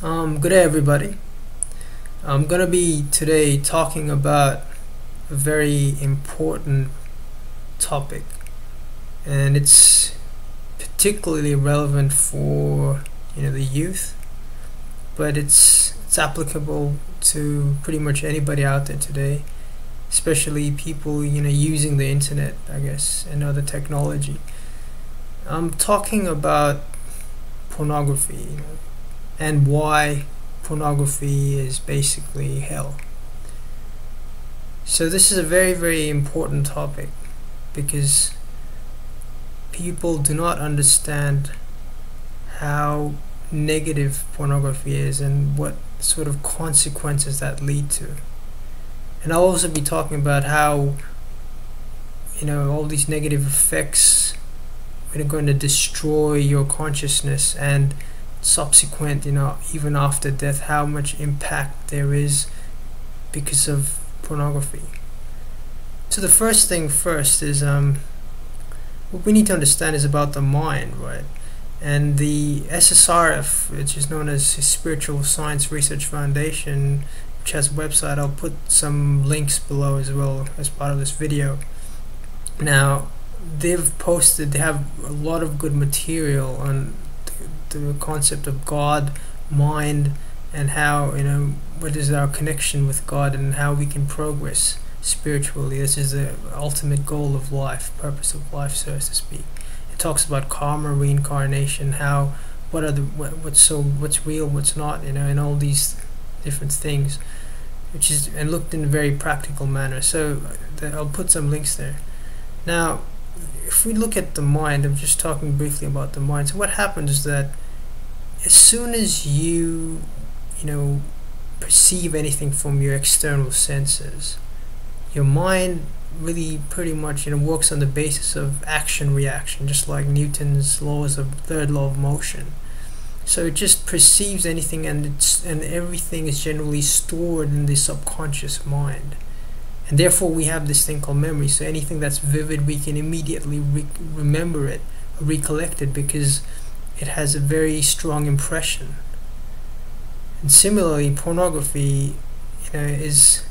Good day, everybody. I'm gonna be today talking about a very important topic, and it's particularly relevant for the youth, but it's applicable to pretty much anybody out there today, especially people using the internet, I guess, and other technology. I'm talking about pornography, and why pornography is basically hell. So this is a very, very important topic because people do not understand how negative pornography is and what sort of consequences that lead to. And I'll also be talking about how all these negative effects are going to destroy your consciousness, and subsequent, even after death, how much impact there is because of pornography. So the first thing first is what we need to understand is about the mind, right? And the SSRF, which is known as Spiritual Science Research Foundation, which has a website. I'll put some links below as well as part of this video. Now, they have a lot of good material on the concept of God, mind, and how what is our connection with God and how we can progress spiritually. This is the ultimate goal of life, purpose of life, so to speak. It talks about karma, reincarnation, how what's real, what's not, and all these different things, which is and looked in a very practical manner. So I'll put some links there. Now, if we look at the mind, I'm just talking briefly about the mind. So what happens is that as soon as you perceive anything from your external senses, your mind really pretty much works on the basis of action reaction, just like Newton's laws of third law of motion. So it just perceives anything, and everything is generally stored in the subconscious mind. And therefore we have this thing called memory. So anything that's vivid, we can immediately remember it, recollect it, because it has a very strong impression. And similarly, pornography has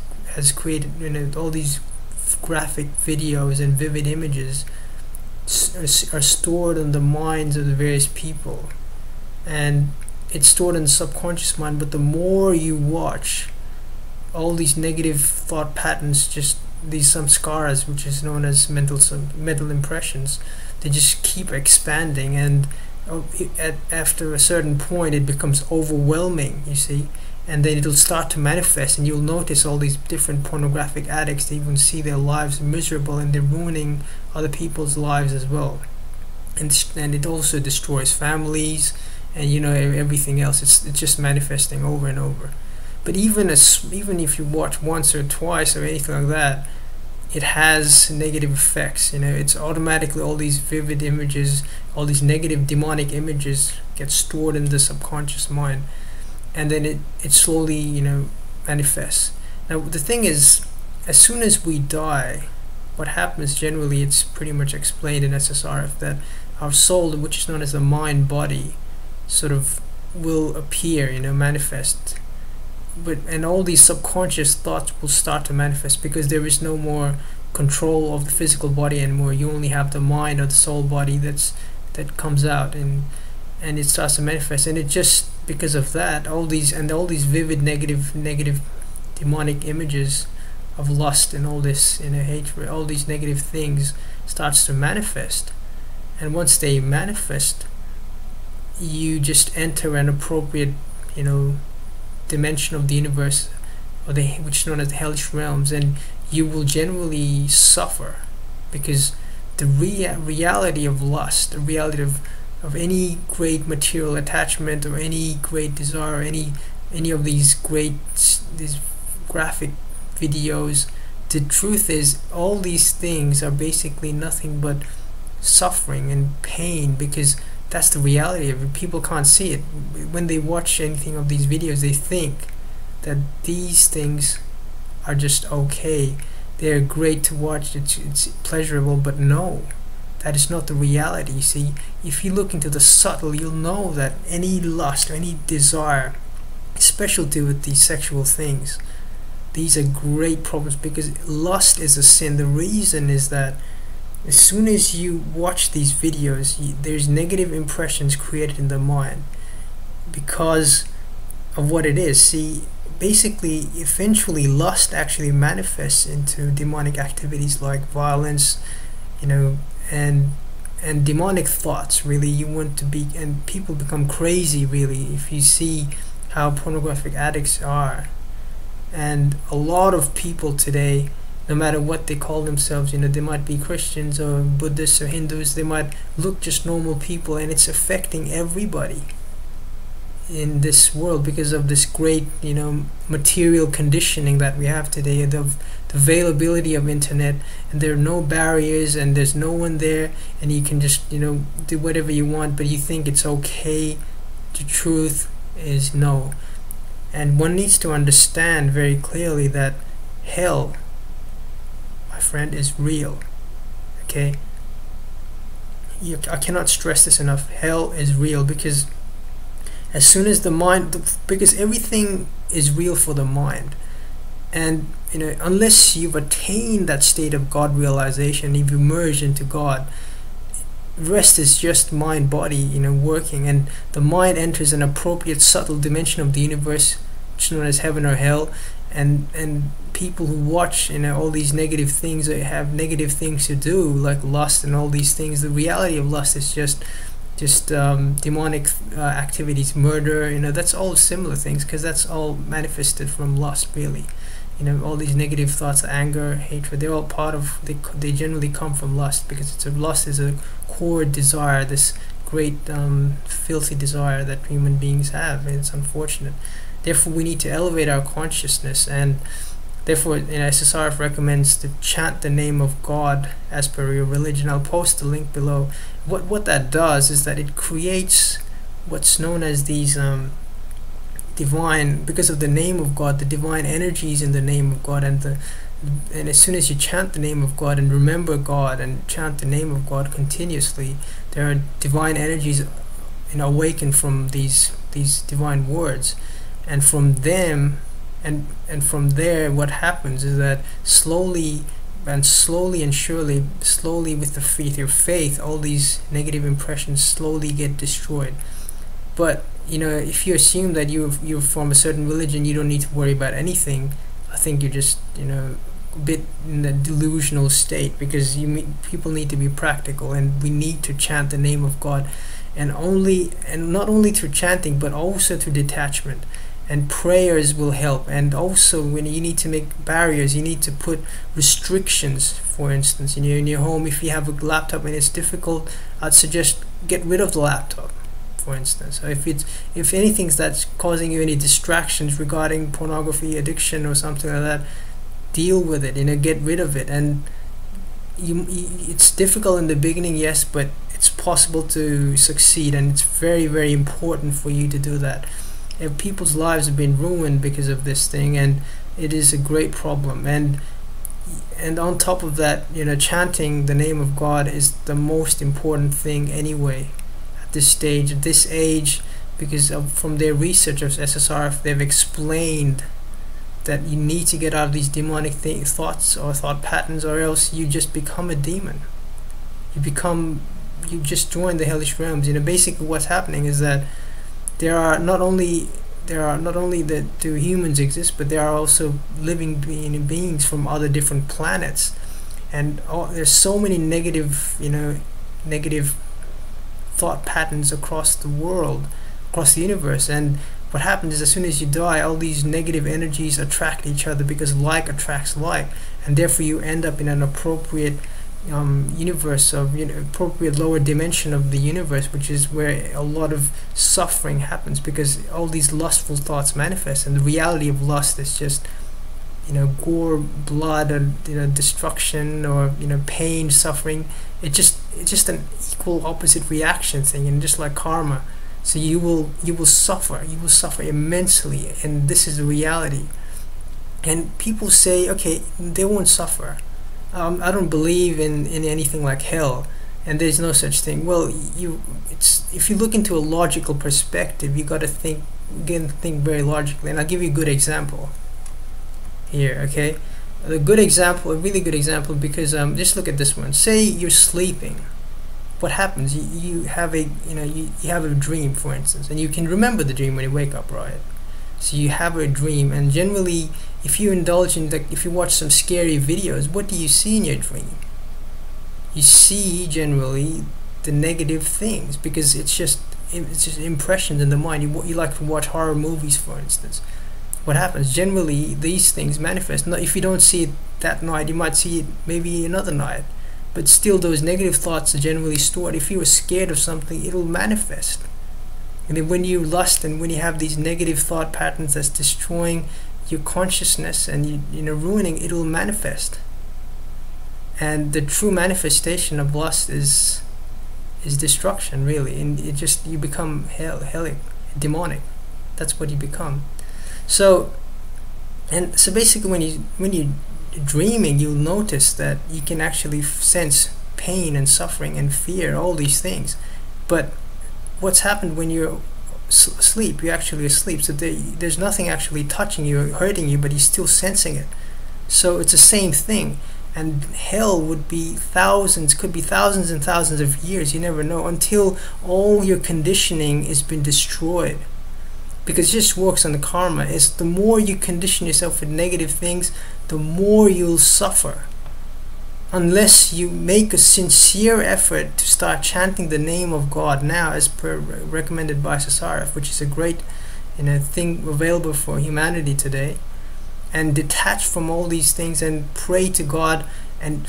created all these graphic videos and vivid images are stored in the minds of the various people, and it's stored in the subconscious mind. But the more you watch, all these negative thought patterns, just these samskaras, which is known as mental impressions, they just keep expanding, and after a certain point it becomes overwhelming, you see, and then it'll start to manifest, and you'll notice all these different pornographic addicts, they even see their lives miserable, and they're ruining other people's lives as well, and it also destroys families and everything else. It's just manifesting over and over. But even if you watch once or twice or anything like that, it has negative effects. It's automatically all these vivid images, all these negative demonic images get stored in the subconscious mind, and then it slowly manifests. Now the thing is, as soon as we die, what happens generally, it's pretty much explained in SSRF, that our soul, which is known as the mind body, sort of will appear, manifest. And all these subconscious thoughts will start to manifest, because there is no more control of the physical body anymore. You only have the mind or the soul body that comes out, and it starts to manifest. And it just, because of that, all these vivid negative demonic images of lust and all this hatred, all these negative things starts to manifest. And once they manifest, you just enter an appropriate dimension of the universe, which is known as the hellish realms, and you will generally suffer, because the reality of lust, the reality of any great material attachment or any great desire, or any of these graphic videos, the truth is all these things are basically nothing but suffering and pain, because that's the reality of it. People can't see it. When they watch anything of these videos, they think that these things are just okay. They're great to watch. It's pleasurable, but no, that is not the reality. See, if you look into the subtle, you'll know that any lust or any desire especially with these sexual things. These are great problems because lust is a sin. The reason is that as soon as you watch these videos, there's negative impressions created in the mind because of what it is. See, basically, eventually, lust actually manifests into demonic activities like violence, and demonic thoughts. Really, you want to be, and people become crazy. Really, if you see how pornographic addicts are, and a lot of people today, no matter what they call themselves, they might be Christians or Buddhists or Hindus, they might look just normal people, and it's affecting everybody in this world because of this great material conditioning that we have today, the availability of internet, and there are no barriers and there's no one there, and you can just do whatever you want, but you think it's okay. The truth is no. And one needs to understand very clearly that hell, my friend, is real. Okay, I cannot stress this enough. Hell is real because as soon as the mind, because everything is real for the mind, and unless you've attained that state of God realization, you've emerged into God, the rest is just mind body working, and the mind enters an appropriate subtle dimension of the universe, which is known as heaven or hell. And people who watch all these negative things, or have negative things to do like lust and all these things, the reality of lust is just demonic activities, murder, that's all similar things, because that's all manifested from lust, really. All these negative thoughts, anger, hatred, they're all part of, they generally come from lust, because lust is a core desire, this great filthy desire that human beings have, and it's unfortunate. Therefore, we need to elevate our consciousness, and therefore, SSRF recommends to chant the name of God as per your religion. I'll post the link below. What that does is that it creates what's known as these divine, because of the name of God, the divine energies in the name of God, and as soon as you chant the name of God and remember God and chant the name of God continuously, there are divine energies awaken from these divine words, and from them and from there, what happens is that slowly and surely, slowly with your faith, all these negative impressions slowly get destroyed. But if you assume that you're from a certain religion, you don't need to worry about anything, I think you're just a bit in a delusional state, because people need to be practical, and we need to chant the name of God, and not only through chanting, but also through detachment. And prayers will help. And also, when you need to make barriers, you need to put restrictions. For instance, in your home, if you have a laptop and it's difficult, I'd suggest get rid of the laptop, for instance. So if anything that's causing you any distractions regarding pornography addiction or something like that, deal with it. Get rid of it. And it's difficult in the beginning, yes, but it's possible to succeed, and it's very, very important for you to do that. If people's lives have been ruined because of this thing, and it is a great problem. And on top of that, chanting the name of God is the most important thing anyway at this stage, at this age, because from their research of SSRF, they've explained that you need to get out of these demonic thoughts or thought patterns, or else you just become a demon. You just join the hellish realms. Basically what's happening is that there are not only the two humans exist, but there are also living beings from other different planets, and there's so many negative thought patterns across the world, across the universe. And what happens is, as soon as you die, all these negative energies attract each other, because like attracts like, and therefore you end up in an appropriate universe of appropriate lower dimension of the universe, which is where a lot of suffering happens, because all these lustful thoughts manifest, and the reality of lust is just gore, blood, and destruction, or pain, suffering. It's just an equal opposite reaction thing, and just like karma. So you will suffer immensely, and this is the reality. And people say, okay, they won't suffer. I don't believe in anything like hell, and there's no such thing. Well, if you look into a logical perspective, you got to think again think very logically, and I'll give you a good example here. Okay, a good example, a really good example, because just look at this one. Say you're sleeping. What happens? You have a you have a dream, for instance, and you can remember the dream when you wake up, right? So you have a dream, and generally, if you indulge in if you watch some scary videos, what do you see in your dream? You see generally the negative things, because it's just impressions in the mind. You like to watch horror movies, for instance. What happens? Generally, these things manifest. Not if you don't see it that night, you might see it maybe another night. But still, those negative thoughts are generally stored. If you are scared of something, it'll manifest. And then when you lust and when you have these negative thought patterns that's destroying your consciousness and ruining, it'll manifest. And the true manifestation of lust is destruction, really. And it just, you become hellic, demonic. That's what you become. So basically, when you dreaming, you'll notice that you can actually sense pain and suffering and fear, all these things. But what's happened when you're asleep? You're actually asleep, so there's nothing actually touching you or hurting you, but you're still sensing it. So it's the same thing. And hell would be could be thousands and thousands of years, you never know, until all your conditioning has been destroyed. Because it just works on the karma. It's the more you condition yourself with negative things, the more you'll suffer. Unless you make a sincere effort to start chanting the name of God now, as per recommended by Sasaraf, which is a great thing available for humanity today, and detach from all these things and pray to God, and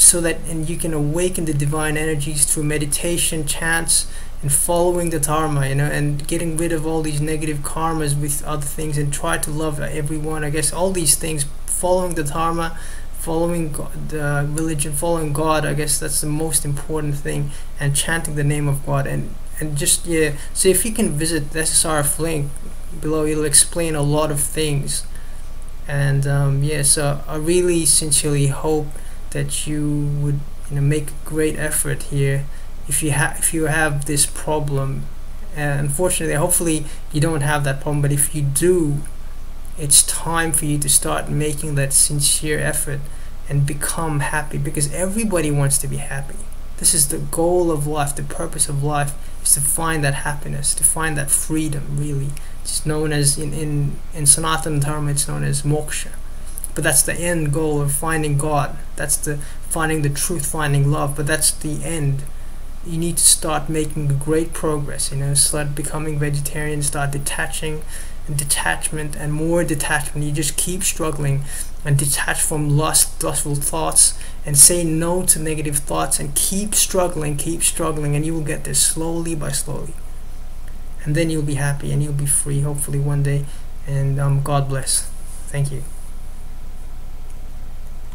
you can awaken the divine energies through meditation, chants, and following the dharma, and getting rid of all these negative karmas with other things, and try to love everyone. I guess all these things, following the dharma, following the religion, following God, I guess that's the most important thing, and chanting the name of God, and just, yeah. So if you can visit the SSRF link below, it'll explain a lot of things. And yeah, so I really sincerely hope that you would make a great effort here if you have this problem. And unfortunately, hopefully you don't have that problem, but if you do, it's time for you to start making that sincere effort and become happy, because everybody wants to be happy. This is the goal of life. The purpose of life is to find that happiness, to find that freedom, really. It's known as, in Sanatana Dharma, it's known as moksha. But that's the end goal of finding God. That's finding the truth, finding love. But that's the end. You need to start making great progress. Start becoming vegetarian, start detaching, and detachment, and more detachment. You just keep struggling and detach from lustful thoughts, and say no to negative thoughts, and keep struggling, and you will get there slowly by slowly. And then you'll be happy and you'll be free, hopefully one day. And God bless. Thank you.